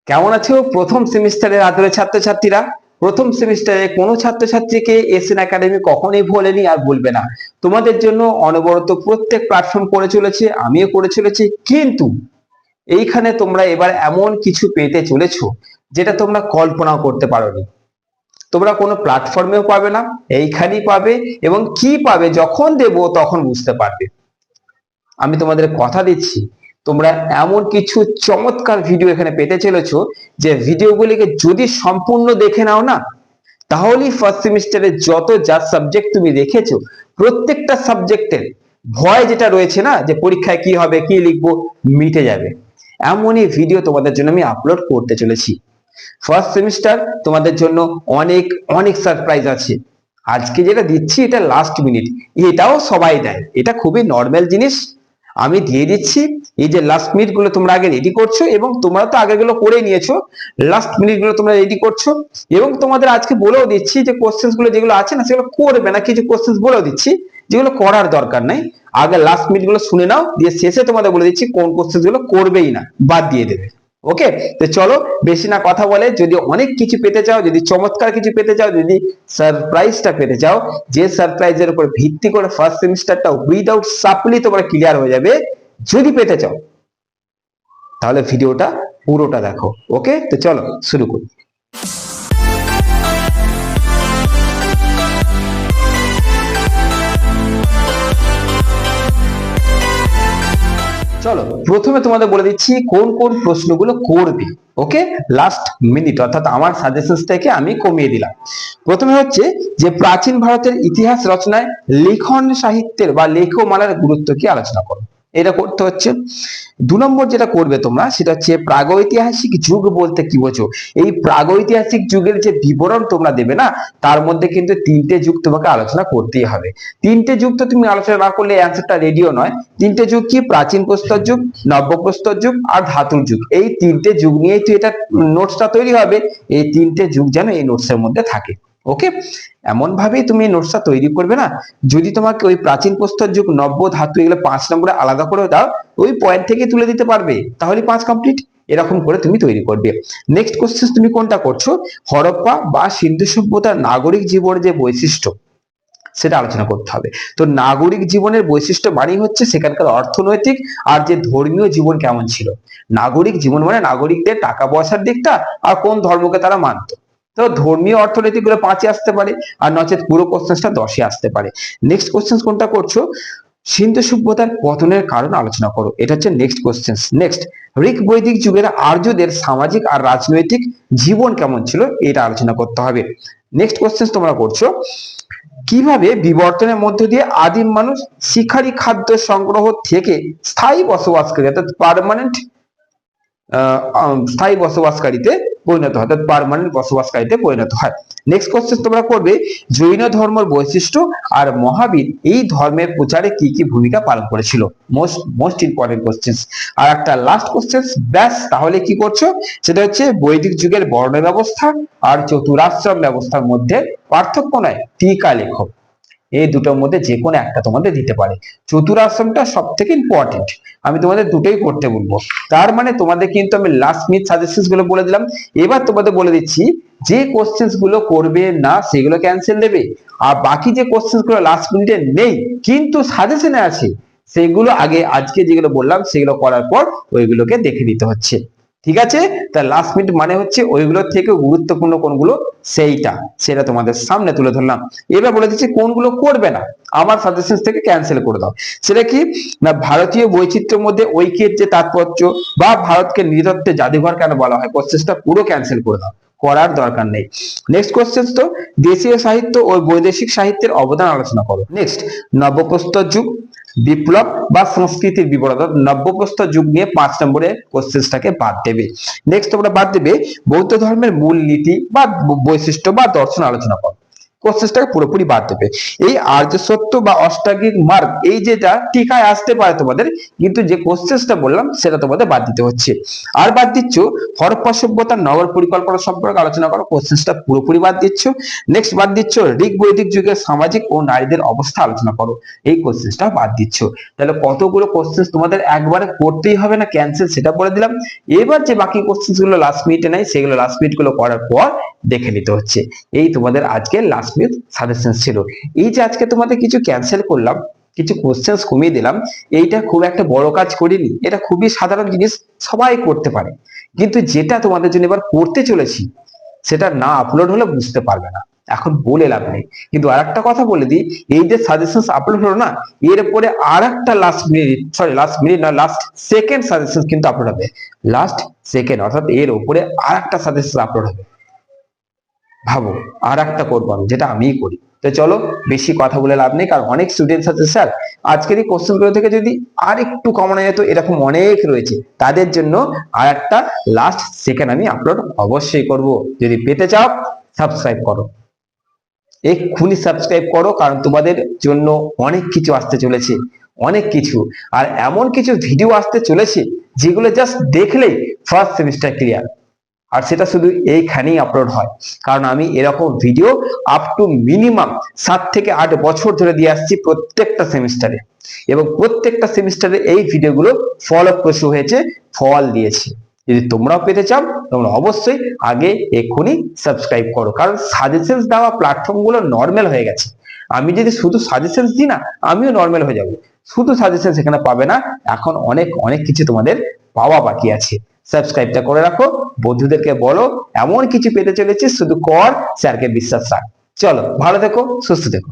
কেমন আছো প্রথম সেমিস্টারের আদরের ছাত্রছাত্রীরা? প্রথম সেমিস্টারে কোনো ছাত্রছাত্রীকে এসএন একাডেমি কখনোই ভোলেনি আর ভুলবে না। তোমাদের জন্য অনবরত প্রত্যেক প্ল্যাটফর্ম করে চলেছে, আমিও করে চলেছি, কিন্তু এইখানে তোমরা এবার এমন কিছু পেতে চলেছো যেটা তোমরা কল্পনাও করতে পারোনি। তোমরা কোনো প্ল্যাটফর্মেও পাবে না, এইখানেই পাবে। এবং কি পাবে যখন দেবো তখন বুঝতে পারবে। আমি তোমাদের কথা দিচ্ছি, তোমরা এমন কিছু চমৎকার ভিডিও এখানে পেতে চলেছো যে ভিডিওগুলিকে যদি সম্পূর্ণ দেখে নাও না, তাহলেই ফার্স্ট সেমিস্টারে যত যা সাবজেক্ট তুমি দেখেছো প্রত্যেকটা সাবজেক্টের ভয় যেটা রয়েছে না যে পরীক্ষায় কি হবে কি লিখবো মিটে যাবে। এমনই ভিডিও তোমাদের জন্য আমি আপলোড করতে চলেছি। ফার্স্ট সেমিস্টার তোমাদের জন্য অনেক অনেক সারপ্রাইজ আছে। আজকে যেটা দিচ্ছি এটা লাস্ট মিনিট, এটাও সবাই দেয়, এটা খুবই নর্মাল জিনিস। আমি দিয়ে দিচ্ছি। এই যে লাস্ট মিনিট গুলো তোমরা আগে রেডি করছো, এবং তোমরা তো আগের গুলো করে নিয়েছো, লাস্ট মিনিট গুলো তোমরা রেডি করছো। এবং তোমাদের আজকে বলেও দিচ্ছি যে কোশ্চেন্স গুলো যেগুলো আছে না সেগুলো করবে না, কিছু কোশ্চেন্স বলেও দিচ্ছি যেগুলো করার দরকার নাই। আগে লাস্ট মিনিট গুলো শুনে নাও, দিয়ে শেষে তোমাদের বলে দিচ্ছি কোন কোশ্চেন্স গুলো করবেই না, বাদ দিয়ে দেবে। ওকে, তো চলো বেশি না কথা বলে, যদি অনেক কিছু পেতে চাও, যদি চমৎকার কিছু পেতে চাও, যদি সারপ্রাইজটা পেতে চাও, যে সারপ্রাইজের উপর ভিত্তি করে ফার্স্ট সেমিস্টারটা উইদাউট সাপ্লি তোমরা ক্লিয়ার হয়ে যাবে, যদি পেতে চাও তাহলে ভিডিওটা পুরোটা দেখো। ওকে, তো চলো শুরু করি। চলো প্রথমে তোমাদের বলে দিচ্ছি কোন কোন প্রশ্নগুলো করবে। ওকে, লাস্ট মিনিট অর্থাৎ আমার সাজেশন থেকে আমি কমিয়ে দিলাম। প্রথমে হচ্ছে যে প্রাচীন ভারতের ইতিহাস রচনায় লিখন সাহিত্যের বা লেখমালার গুরুত্ব কি আলোচনা করো, এটা করতে হচ্ছে। 2 নম্বর যেটা করবে তোমরা সেটা হচ্ছে প্রাগৈতিহাসিক যুগ বলতে কি বোঝো। এই প্রাগৈতিহাসিক যুগের যে বিবরণ তোমরা দেবে না, তার মধ্যে কিন্তু 3টে যুগ তোমাকে আলোচনা করতেই হবে। 3টে যুগ তো তুমি আলোচনা না করলে অ্যান্সারটা রেডিও নয়। 3টে যুগ কি? প্রাচীন প্রস্তর যুগ, নব্য প্রস্তর যুগ আর ধাতুর যুগ। এই 3টে যুগ নিয়েই তো এটা নোটসটা তৈরি হবে। এই 3টে যুগ যেন এই নোটসের মধ্যে থাকে। ওকে, এমন ভাবেই তুমি নোটসটা তৈরি করবে না। যদি তোমাকে ওই প্রাচীন প্রস্তর যুগ, নব্য, ধাতু এগুলো 5 নম্বরে আলাদা করে দাও, ওই পয়েন্ট থেকে তুলে দিতে পারবে, তাহলে 5 কমপ্লিট। এরকম করে তুমি তৈরি করবে। নেক্সট কোশ্চেন তুমি কোনটা করছো? হরপ্পা বা সিন্ধু সভ্যতার নাগরিক জীবনের যে বৈশিষ্ট্য সেটা আলোচনা করতে হবে। তো নাগরিক জীবনের বৈশিষ্ট্য মানে হচ্ছে সেখানকার অর্থনৈতিক আর যে ধর্মীয় জীবন কেমন ছিল। নাগরিক জীবন মানে নাগরিকদের টাকা পয়সার দিকটা আর কোন ধর্মকে তারা মানত। তো ধর্মীয় অর্থনৈতিক গুলো 5-এ আসতে পারে, আর নচেত পুরো কোশ্চেনটা 10-এ আসতে পারে। নেক্সট কোশ্চেন কোনটা করছো? সিন্ধু সভ্যতার পতনের কারণ আলোচনা করো, এটা হচ্ছে নেক্সট কোশ্চেন। নেক্সট, ঋক বৈদিক যুগের আর্যদের সামাজিক আর রাজনৈতিক জীবন কেমন ছিল, এটা আলোচনা করতে হবে। নেক্সট কোশ্চেন তোমরা করছো কিভাবে বিবর্তনের মধ্য দিয়ে আদিম মানুষ শিকারী খাদ্য সংগ্রহ থেকে স্থায়ী বসবাসকারী অর্থাৎ পার্মানেন্ট স্থায়ী বসবাসকারীতে পরিণত হয়, অর্থাৎ পার্মানেন্ট বসবাসকারীতে পরিণত হয়। নেক্সট কোশ্চেন তোমরা করবে জৈন ধর্মের বৈশিষ্ট্য আর মহাবীর এই ধর্মের প্রচারে কি কি ভূমিকা পালন করেছিল। Most important question. আর একটা লাস্ট কোশ্চেন, ব্যাস। তাহলে কি করছো? সেটা হচ্ছে বৈদিক যুগের বর্ণ ব্যবস্থা আর চতুরাশ্রম ব্যবস্থার মধ্যে পার্থক্য নয়, টিকা লেখো। এই দুটোর মধ্যে যে কোনো একটা তোমাদের দিতে পারে। চতুরাশ্রমটা সব থেকে ইম্পর্টেন্ট, আমি তোমাদের দুটোই করতে বলবো। তার মানে তোমাদের কিন্তু আমি লাস্ট মিনিট সাজেশনস গুলো বলে দিলাম। এবার তোমাদের বলে দিচ্ছি যে কোশ্চেন্স গুলো করবে না সেগুলো ক্যান্সেল দেবে, আর বাকি যে কোশ্চেন্স গুলো লাস্ট মিনিটে নেই কিন্তু সাজেশনে আছে সেগুলো আগে আজকে যেগুলো বললাম সেগুলো করার পর ওইগুলোকে দেখে নিতে হচ্ছে। ঠিক আছে? তা লাস্ট মিনিট মানে হচ্ছে ওইগুলোর থেকে গুরুত্বপূর্ণ কোনগুলো সেটা তোমাদের সামনে তুলে ধরলাম। এবার বলে দিচ্ছি কোনগুলো করবে না, আমার সাজেশন থেকে ক্যান্সেল করে দাও। সেটা কি না, ভারতীয় বৈচিত্র্যের মধ্যে ঐক্যের যে তাৎপর্য, বা ভারতকে নৃতত্ত্বের জাদুঘর কেন বলা হয়, কোশ্চেনটা পুরো ক্যান্সেল করে দাও, করার দরকার নেই। নেক্সট কোশ্চেন তো দেশীয় সাহিত্য ও বৈদেশিক সাহিত্যের অবদান আলোচনা করো। নেক্সট, নবপ্রস্তর যুগ, বিপ্লব বা সংস্কৃতির বিবরণ। নব্যপ্রস্তর যুগ নিয়ে 5 নম্বরের কোশ্চেনটাকে বাদ দেবে। নেক্সট তোমরা বাদ দেবে বৌদ্ধ ধর্মের মূল নীতি বা বৈশিষ্ট্য বা দর্শন আলোচনা করো। কোশ্চেনটাকে পুরোপুরি বাদ দেবে। এই আর্য সত্য বা অষ্টাঙ্গিক মার্গ এই যেটা টিকায় আসতে পারে তোমাদের, কিন্তু যে কোশ্চেনটা বললাম সেটা তোমাদের বাদ দিতে হচ্ছে। আর বাদ দিচ্ছ হরপ্পা সভ্যতার নগর পরিকল্পনা সম্পর্কে আলোচনা করো, কোশ্চেনটা পুরোপুরি বাদ দিচ্ছ। নেক্সট বাদ দিচ্ছ ঋগ বৈদিক যুগের সামাজিক ও নারীদের অবস্থা আলোচনা করো, এই কোশ্চেনটা বাদ দিচ্ছ। তাহলে কতগুলো কোশ্চেন তোমাদের একবারে করতেই হবে না ক্যান্সেল সেটা বলে দিলাম। এবার যে বাকি কোশ্চেন গুলো লাস্ট মিনিটে নাই সেগুলো লাস্ট মিনিট গুলো করার পর দেখে নিতে হচ্ছে। এই তোমাদের আজকে লাস্ট মিনিট সাজেশন ছিল। এই যে আজকে তোমাদের কিছু ক্যান্সেল করলাম, কিছু কোশ্চেন কমিয়ে দিলাম, এইটা খুব একটা বড় কাজ করিনি, এটা খুবই সাধারণ জিনিস, সবাই করতে পারে। কিন্তু যেটা তোমাদের জন্য এবার করতে চলেছি সেটা না আপলোড হলে বুঝতে পারবে না, এখন বলে লাভ নেই। কিন্তু আর একটা কথা বলে দিই, এই যে সাজেশন আপলোড হলো না, এরপরে আর একটা লাস্ট মিনিট না লাস্ট সেকেন্ড সাজেশন কিন্তু আপলোড হবে। লাস্ট সেকেন্ড অর্থাৎ এর উপরে আর একটা সাজেশন আপলোড হবে। ভাবো আর একটা করবো আমি, যেটা আমিই করি। তো চলো বেশি কথা বলে লাভ নেই, কারণ অনেক স্টুডেন্টস আছে স্যার আজকের এই কোশ্চেন গুলো থেকে যদি আর একটু কমানো যেত, এরকম অনেক রয়েছে, তাদের জন্য আর একটা লাস্ট সেকেন্ড আমি আপলোড অবশ্যই করব। যদি পেতে চাও সাবস্ক্রাইব করো, এক্ষুনি সাবস্ক্রাইব করো, কারণ তোমাদের জন্য অনেক কিছু আসতে চলেছে, অনেক কিছু। আর এমন কিছু ভিডিও আসতে চলেছে যেগুলো জাস্ট দেখলেই ফার্স্ট সেমিস্টার ক্লিয়ার। আর সেটা শুধু এইখানেই আপলোড হয়, কারণ আমি এরকম ভিডিও আপ টু মিনিমাম 7 থেকে 8 বছর ধরে দিয়ে আসছি প্রত্যেকটা সেমিস্টারে, এবং প্রত্যেকটা সেমিস্টারে এই ভিডিওগুলো ফলপ্রসূ হয়েছে, ফল দিয়েছে। যদি তোমরাও পেতে চাও তোমরা অবশ্যই আগে এক্ষুনি সাবস্ক্রাইব করো, কারণ সাজেশন দেওয়া প্ল্যাটফর্ম গুলো নর্মাল হয়ে গেছে। আমি যদি শুধু সাজেশন দিই না, আমিও নর্মাল হয়ে যাব। শুধু সাজেশন সেখানে পাবে না, এখন অনেক অনেক কিছু তোমাদের পাওয়া বাকি আছে। সাবস্ক্রাইবটা করে রাখো, বন্ধুদেরকে বলো এমন কিছু পেতে চলেছে, শুধু কর, স্যারকে বিশ্বাস রাখ। চলো ভালো থেকো, সুস্থ থেকো।